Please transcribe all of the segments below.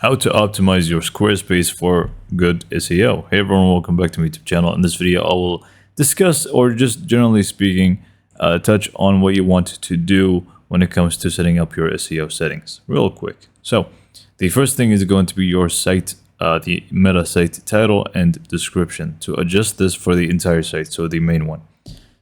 How to optimize your Squarespace for good SEO. Hey everyone, welcome back to my YouTube channel. In this video, I will discuss, or just generally speaking, touch on what you want to do when it comes to setting up your SEO settings real quick. So the first thing is going to be your site, the meta site title and description, to adjust this for the entire site, so the main one.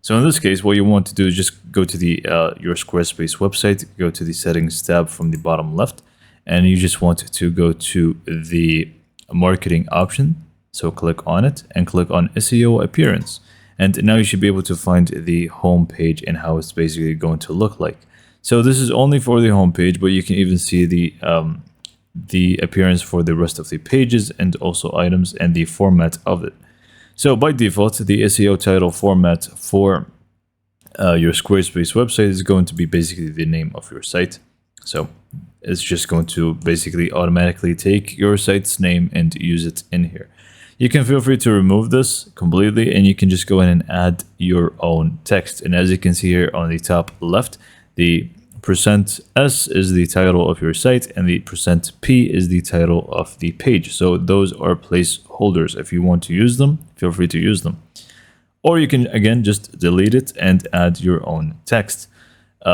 So in this case, what you want to do is just go to the your Squarespace website, go to the settings tab from the bottom left, and you just want to go to the marketing option. So click on it and click on SEO appearance. And now you should be able to find the home page and how it's basically going to look like. So this is only for the home page, but you can even see the appearance for the rest of the pages and also items and the format of it. So by default, the SEO title format for your Squarespace website is going to be basically the name of your site. So it's just going to basically automatically take your site's name and use it in here. You can feel free to remove this completely, and you can just go in and add your own text. And as you can see here on the top left, the %S is the title of your site and the %P is the title of the page. So those are placeholders. If you want to use them, feel free to use them. Or you can, again, just delete it and add your own text.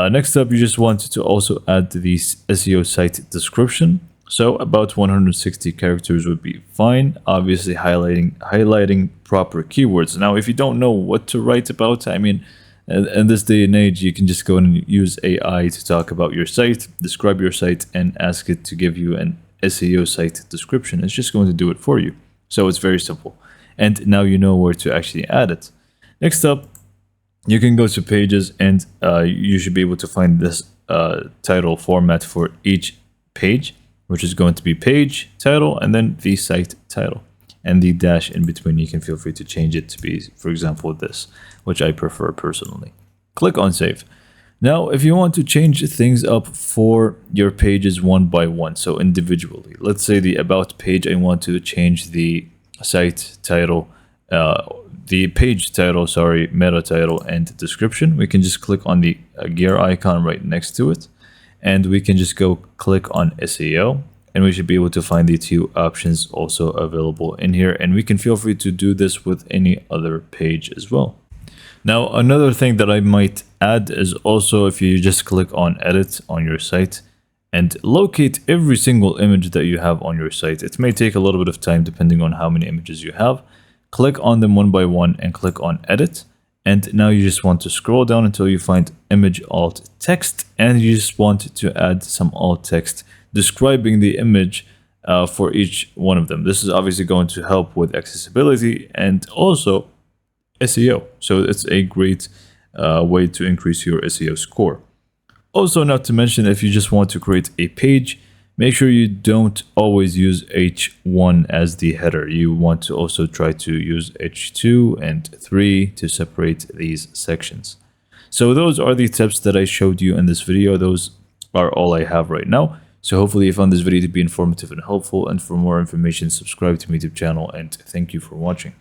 Next up, you just want to also add the SEO site description. So about 160 characters would be fine. Obviously, highlighting proper keywords. Now, if you don't know what to write about, I mean, in this day and age, you can just go and use AI to talk about your site, describe your site, and ask it to give you an SEO site description. It's just going to do it for you. So it's very simple. And now you know where to actually add it. Next up, you can go to pages, and you should be able to find this title format for each page, which is going to be page title and then the site title. And the dash in between, you can feel free to change it to be, for example, this, which I prefer personally. Click on save. Now, if you want to change things up for your pages one by one, so individually, let's say the about page, I want to change the site title, the page title, sorry, meta title and description. We can just click on the gear icon right next to it, and we can just go click on SEO, and we should be able to find the two options also available in here. And we can feel free to do this with any other page as well. Now, another thing that I might add is also if you just click on edit on your site and locate every single image that you have on your site. It may take a little bit of time depending on how many images you have. Click on them one by one and click on edit. And now you just want to scroll down until you find image alt text, and you just want to add some alt text describing the image for each one of them. This is obviously going to help with accessibility and also SEO. So it's a great way to increase your SEO score. Also, not to mention, if you just want to create a page, make sure you don't always use H1 as the header. You want to also try to use H2 and 3 to separate these sections. So those are the tips that I showed you in this video. Those are all I have right now. So hopefully you found this video to be informative and helpful. And for more information, subscribe to my YouTube channel, and thank you for watching.